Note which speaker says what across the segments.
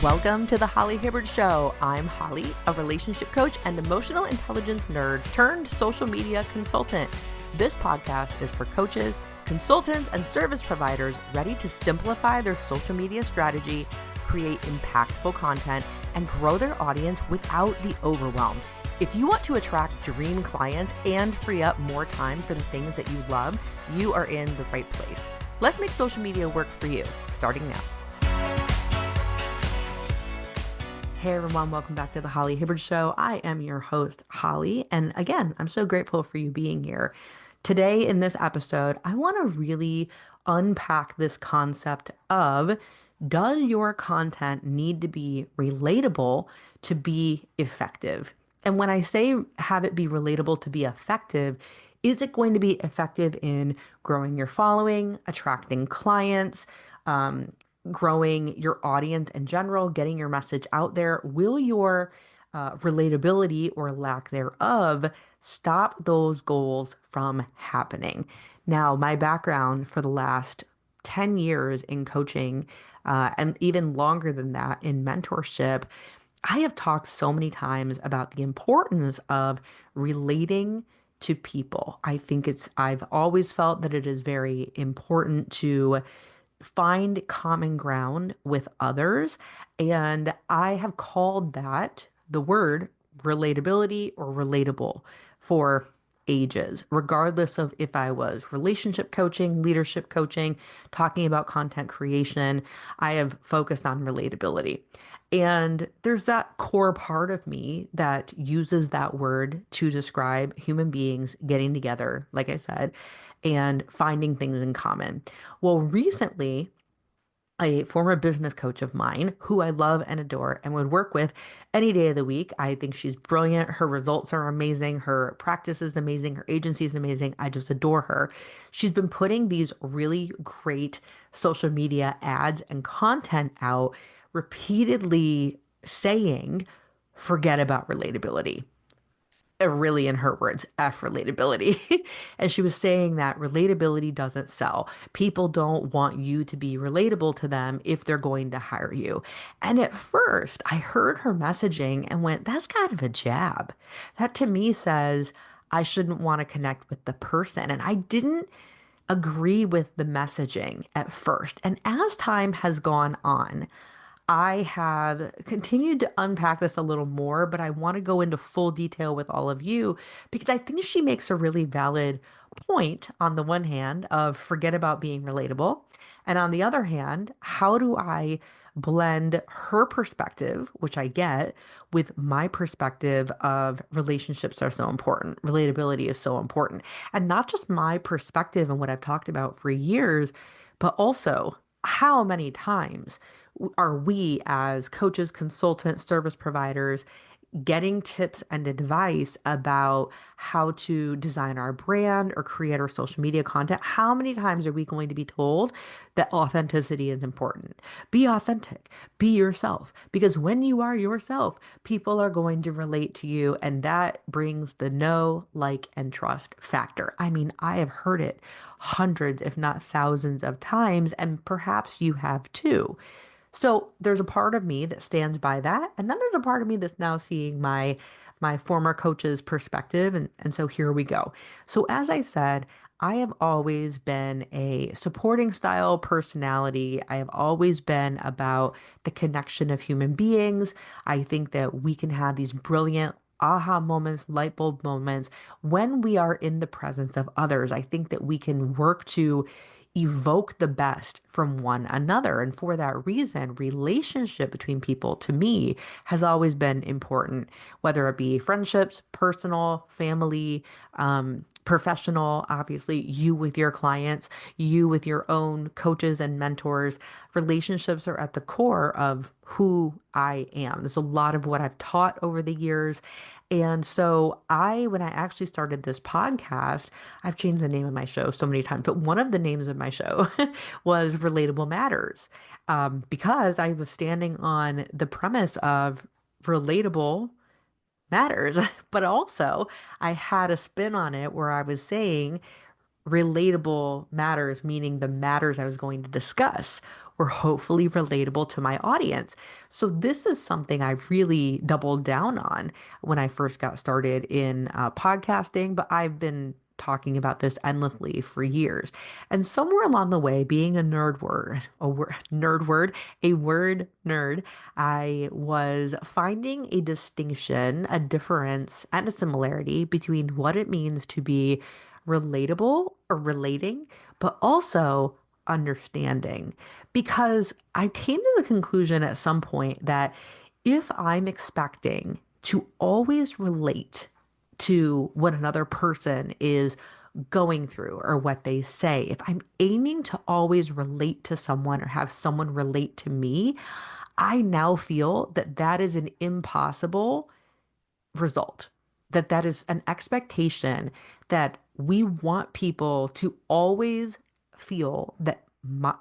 Speaker 1: Welcome to the Holly Hibbard Show. I'm Holly, a relationship coach and emotional intelligence nerd turned social media consultant. This podcast is for coaches, consultants, and service providers ready to simplify their social media strategy, create impactful content, and grow their audience without the overwhelm. If you want to attract dream clients and free up more time for the things that you love, you are in the right place. Let's make social media work for you, starting now. Hey everyone, welcome back to the Holly Hibbard Show. I am your host, Holly, and again, I'm so grateful for you being here. Today in this episode, I want to really unpack this concept of, does your content need to be relatable to be effective? And when I say have it be relatable to be effective, is it going to be effective in growing your following, attracting clients, growing your audience in general, getting your message out there? Will your relatability or lack thereof stop those goals from happening? Now, my background for the last 10 years in coaching, and even longer than that in mentorship, I have talked so many times about the importance of relating to people. I've always felt that it is very important to find common ground with others. And I have called that the word relatability or relatable for ages, regardless of if I was relationship coaching, leadership coaching, talking about content creation. I have focused on relatability. And there's that core part of me that uses that word to describe human beings getting together, like I said, and finding things in common. Well, recently, a former business coach of mine who I love and adore and would work with any day of the week. I think she's brilliant. Her results are amazing. Her practice is amazing. Her agency is amazing. I just adore her. She's been putting these really great social media ads and content out, repeatedly saying, forget about relatability. Really, in her words, F relatability. And she was saying that relatability doesn't sell. People don't want you to be relatable to them if they're going to hire you. And at first, I heard her messaging and went, that's kind of a jab. That to me says I shouldn't want to connect with the person. And I didn't agree with the messaging at first. And as time has gone on, I have continued to unpack this a little more, but I want to go into full detail with all of you because I think she makes a really valid point on the one hand of forget about being relatable. And on the other hand, how do I blend her perspective, which I get, with my perspective of relationships are so important. Relatability is so important. And not just my perspective and what I've talked about for years, but also how many times are we as coaches, consultants, service providers getting tips and advice about how to design our brand or create our social media content? How many times are we going to be told that authenticity is important? Be authentic, be yourself, because when you are yourself, people are going to relate to you, and that brings the know, like, and trust factor. I mean, I have heard it hundreds, if not thousands of times, and perhaps you have too. So there's a part of me that stands by that. And then there's a part of me that's now seeing my former coach's perspective. And so here we go. So as I said, I have always been a supporting style personality. I have always been about the connection of human beings. I think that we can have these brilliant aha moments, light bulb moments when we are in the presence of others. I think that we can work to evoke the best from one another. And for that reason, relationship between people to me has always been important, whether it be friendships, personal, family, professional, obviously you with your clients, you with your own coaches and mentors. Relationships are at the core of who I am. There's a lot of what I've taught over the years. And so when I actually started this podcast, I've changed the name of my show so many times, but one of the names of my show was Relatable Matters, because I was standing on the premise of relatable matters, but also I had a spin on it where I was saying relatable matters, meaning the matters I was going to discuss were hopefully relatable to my audience. So this is something I really doubled down on when I first got started in podcasting, but I've been talking about this endlessly for years. And somewhere along the way, being a word nerd, I was finding a distinction, a difference, and a similarity between what it means to be relatable or relating, but also understanding. Because I came to the conclusion at some point that if I'm expecting to always relate to what another person is going through or what they say, if I'm aiming to always relate to someone or have someone relate to me, I now feel that that is an impossible result, that that is an expectation that we want people to always feel that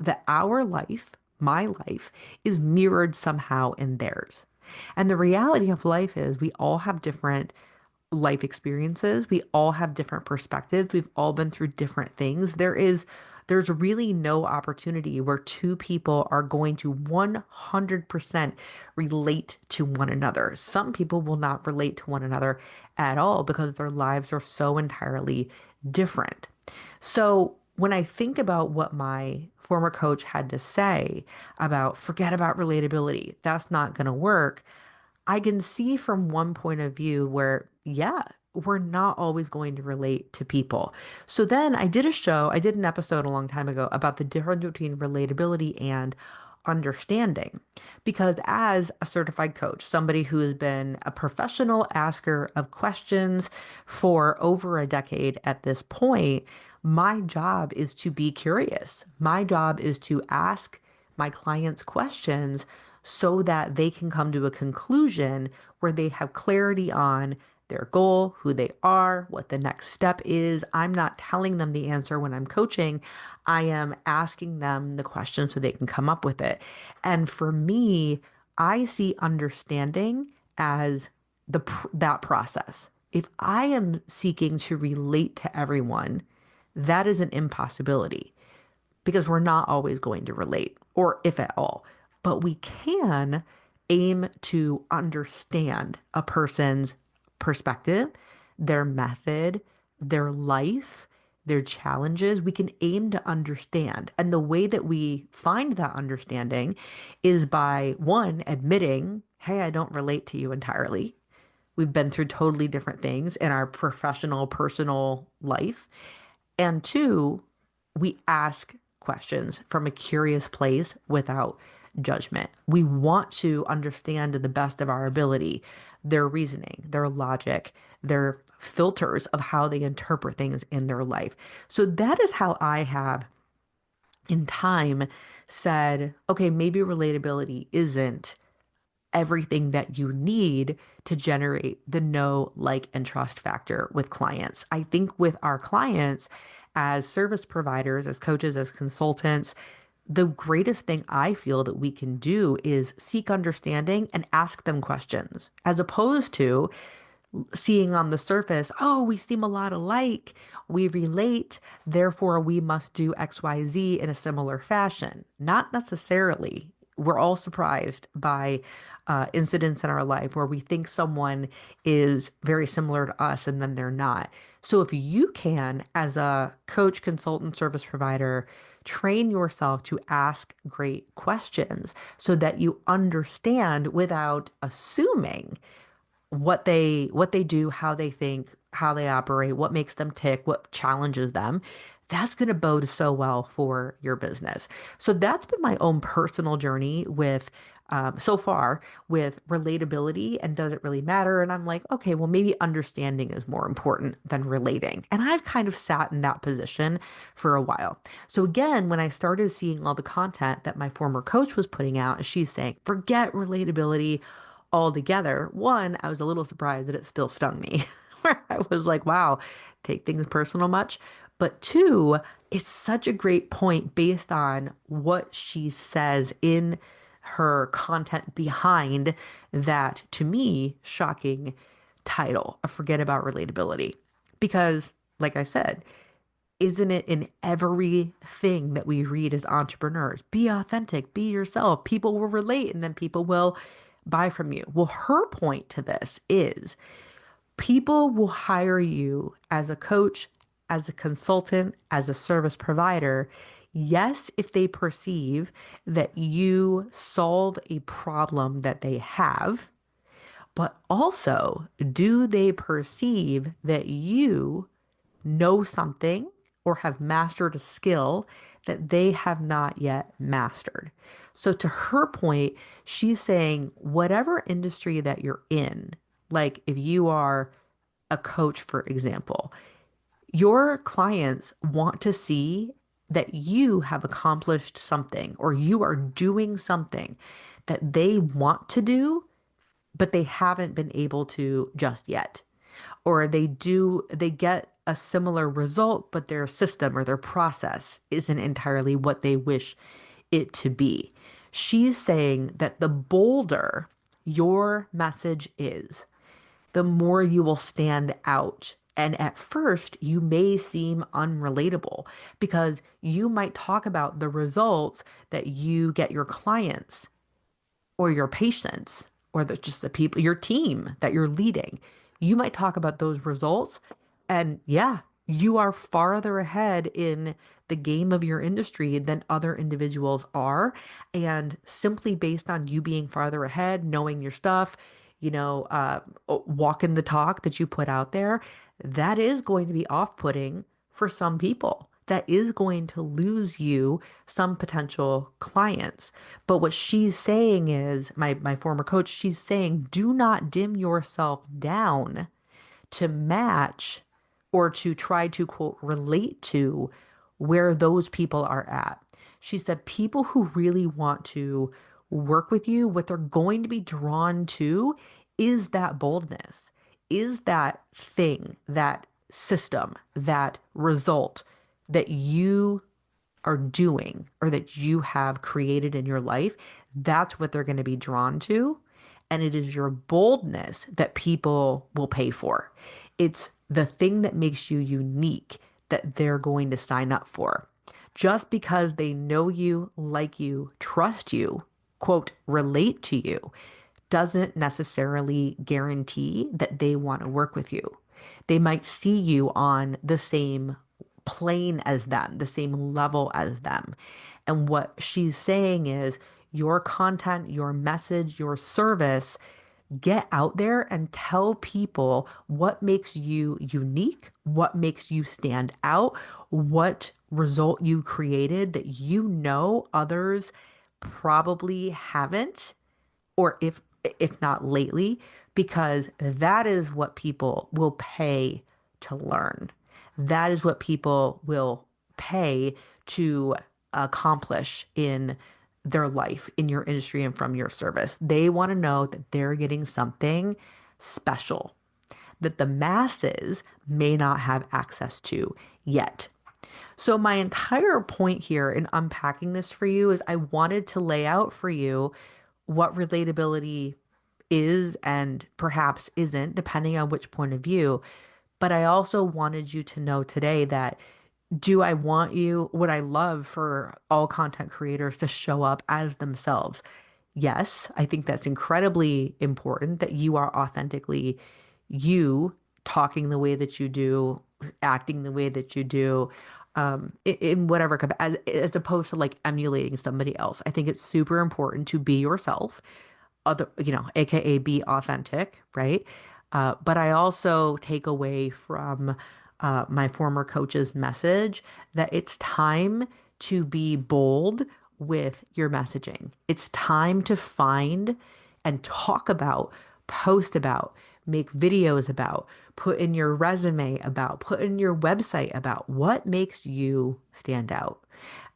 Speaker 1: that our life, my life, is mirrored somehow in theirs. And the reality of life is we all have different life experiences. We all have different perspectives. We've all been through different things. There's really no opportunity where two people are going to 100% relate to one another. Some people will not relate to one another at all because their lives are so entirely different. So when I think about what my former coach had to say about forget about relatability, that's not going to work. I can see from one point of view where, yeah, we're not always going to relate to people. So then I did an episode a long time ago about the difference between relatability and understanding. Because as a certified coach, somebody who has been a professional asker of questions for over a decade at this point, my job is to be curious. My job is to ask my clients questions so that they can come to a conclusion where they have clarity on their goal, who they are, what the next step is. I'm not telling them the answer when I'm coaching. I am asking them the question so they can come up with it. And for me, I see understanding as that process. If I am seeking to relate to everyone, that is an impossibility because we're not always going to relate, or if at all. But we can aim to understand a person's perspective, their method, their life, their challenges. We can aim to understand. And the way that we find that understanding is by one, admitting, hey, I don't relate to you entirely. We've been through totally different things in our professional, personal life. And two, we ask questions from a curious place without judgment. We want to understand to the best of our ability their reasoning, their logic, their filters of how they interpret things in their life. So that is how I have in time said, okay, maybe relatability isn't everything that you need to generate the know, like, and trust factor with clients. I think with our clients as service providers, as coaches, as consultants, the greatest thing I feel that we can do is seek understanding and ask them questions, as opposed to seeing on the surface, oh, we seem a lot alike, we relate, therefore we must do XYZ in a similar fashion. Not necessarily. We're all surprised by incidents in our life where we think someone is very similar to us and then they're not. So if you can, as a coach, consultant, service provider, train yourself to ask great questions so that you understand without assuming what they do, how they think, how they operate, what makes them tick, what challenges them, that's going to bode so well for your business. So that's been my own personal journey with so far with relatability and does it really matter? And I'm like, okay, well, maybe understanding is more important than relating. And I've kind of sat in that position for a while. So again, when I started seeing all the content that my former coach was putting out, she's saying, forget relatability altogether. One, I was a little surprised that it still stung me, where I was like, wow, take things personal much. But two, it's such a great point based on what she says in her content behind that, to me, shocking title of Forget About Relatability. Because, like I said, isn't it in everything that we read as entrepreneurs? Be authentic, be yourself. People will relate and then people will buy from you. Well, her point to this is people will hire you as a coach, as a consultant, as a service provider. Yes, if they perceive that you solve a problem that they have, but also, do they perceive that you know something or have mastered a skill that they have not yet mastered? So, to her point, she's saying, whatever industry that you're in, like if you are a coach, for example, your clients want to see that you have accomplished something or you are doing something that they want to do, but they haven't been able to just yet. Or they get a similar result, but their system or their process isn't entirely what they wish it to be. She's saying that the bolder your message is, the more you will stand out. And at first, you may seem unrelatable because you might talk about the results that you get your clients or your patients or just the people, your team that you're leading. You might talk about those results. And yeah, you are farther ahead in the game of your industry than other individuals are. And simply based on you being farther ahead, knowing your stuff, walking the talk that you put out there, that is going to be off-putting for some people. That is going to lose you some potential clients. But what she's saying is, my former coach, she's saying, do not dim yourself down to match or to try to, quote, relate to where those people are at. She said, people who really want to work with you, what they're going to be drawn to is that boldness, is that thing, that system, that result that you are doing or that you have created in your life. That's what they're going to be drawn to. And it is your boldness that people will pay for. It's the thing that makes you unique that they're going to sign up for. Just because they know you, like you, trust you, quote, relate to you, doesn't necessarily guarantee that they want to work with you. They might see you on the same plane as them, the same level as them. And what she's saying is your content, your message, your service, get out there and tell people what makes you unique, what makes you stand out, what result you created that you know others probably haven't, or if not lately, because that is what people will pay to learn. That is what people will pay to accomplish in their life, in your industry, and from your service. They want to know that they're getting something special that the masses may not have access to yet. So, my entire point here in unpacking this for you is I wanted to lay out for you what relatability is and perhaps isn't, depending on which point of view. But I also wanted you to know today that would I love for all content creators to show up as themselves? Yes, I think that's incredibly important that you are authentically you, talking the way that you do, acting the way that you do, in whatever, as opposed to like emulating somebody else. I think it's super important to be yourself, AKA be authentic, right? But I also take away from my former coach's message that it's time to be bold with your messaging. It's time to find and talk about, post about, make videos about, put in your resume about, put in your website about what makes you stand out.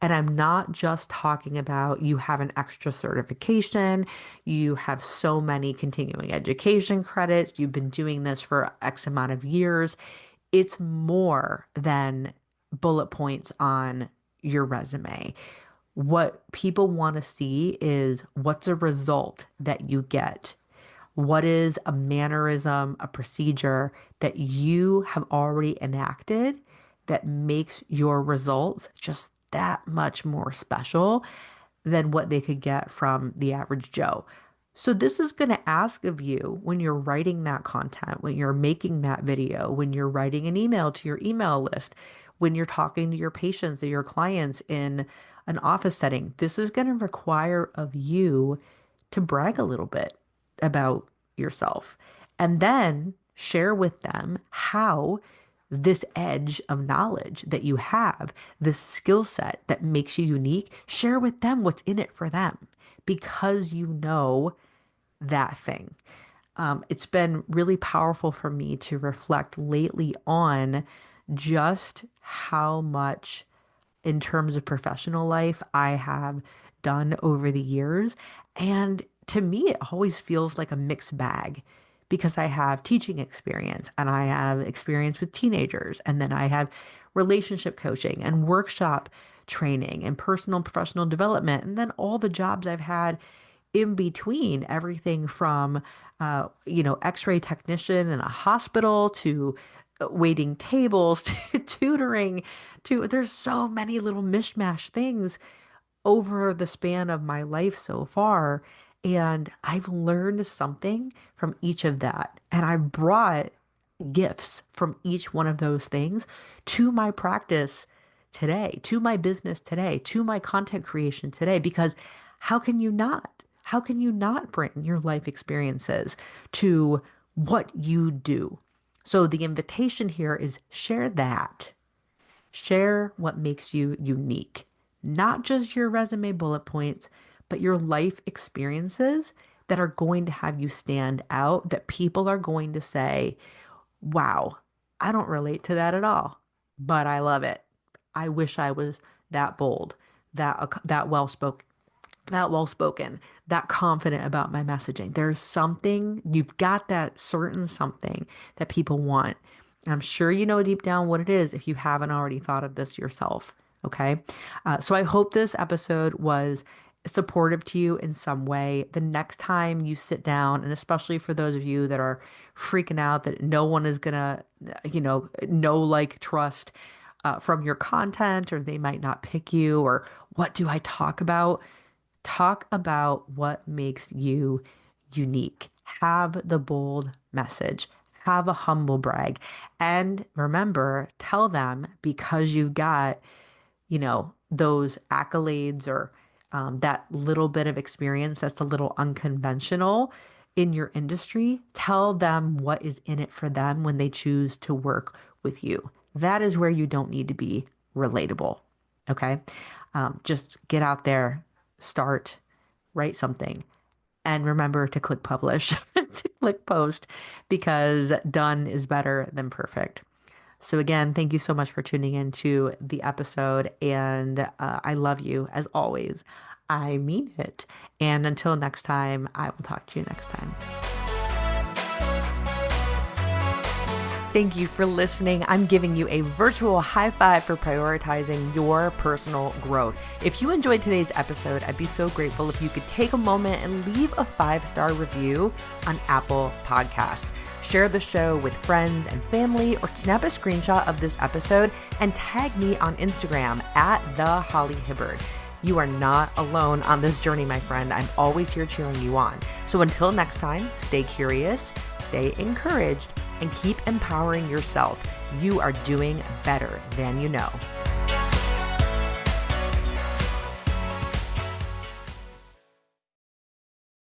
Speaker 1: And I'm not just talking about you have an extra certification, you have so many continuing education credits, you've been doing this for X amount of years. It's more than bullet points on your resume. What people want to see is what's a result that you get. What is a mannerism, a procedure that you have already enacted that makes your results just that much more special than what they could get from the average Joe. So this is going to ask of you when you're writing that content, when you're making that video, when you're writing an email to your email list, when you're talking to your patients or your clients in an office setting. This is going to require of you to brag a little bit about yourself and then share with them how this edge of knowledge that you have, this skill set that makes you unique, share with them what's in it for them because you know that thing. It's been really powerful for me to reflect lately on just how much in terms of professional life I have done over the years. And to me, it always feels like a mixed bag because I have teaching experience and I have experience with teenagers, and then I have relationship coaching and workshop training and personal and professional development, and then all the jobs I've had in between, everything from x-ray technician in a hospital to waiting tables to tutoring to there's so many little mishmash things over the span of my life so far. And I've learned something from each of that. And I've brought gifts from each one of those things to my practice today, to my business today, to my content creation today, because how can you not? How can you not bring your life experiences to what you do? So the invitation here is share that. Share what makes you unique, not just your resume bullet points, but your life experiences that are going to have you stand out, that people are going to say, wow, I don't relate to that at all, but I love it. I wish I was that bold, that well spoken, that confident about my messaging. There's something, you've got that certain something that people want. I'm sure you know deep down what it is if you haven't already thought of this yourself. Okay. So I hope this episode was supportive to you in some way. The next time you sit down, and especially for those of you that are freaking out that no one is going to, know, like, trust from your content, or they might not pick you, or what do I talk about? Talk about what makes you unique. Have the bold message. Have a humble brag. And remember, tell them because you've got, those accolades or that little bit of experience that's a little unconventional in your industry. Tell them what is in it for them when they choose to work with you. That is where you don't need to be relatable. Okay. Just get out there, start, write something, and remember to click publish, to click post, because done is better than perfect. So again, thank you so much for tuning into the episode, and I love you as always. I mean it. And until next time, I will talk to you next time. Thank you for listening. I'm giving you a virtual high five for prioritizing your personal growth. If you enjoyed today's episode, I'd be so grateful if you could take a moment and leave a 5-star review on Apple Podcasts. Share the show with friends and family, or snap a screenshot of this episode and tag me on Instagram at thehollyhibbard. You are not alone on this journey, my friend. I'm always here cheering you on. So until next time, stay curious, stay encouraged, and keep empowering yourself. You are doing better than you know.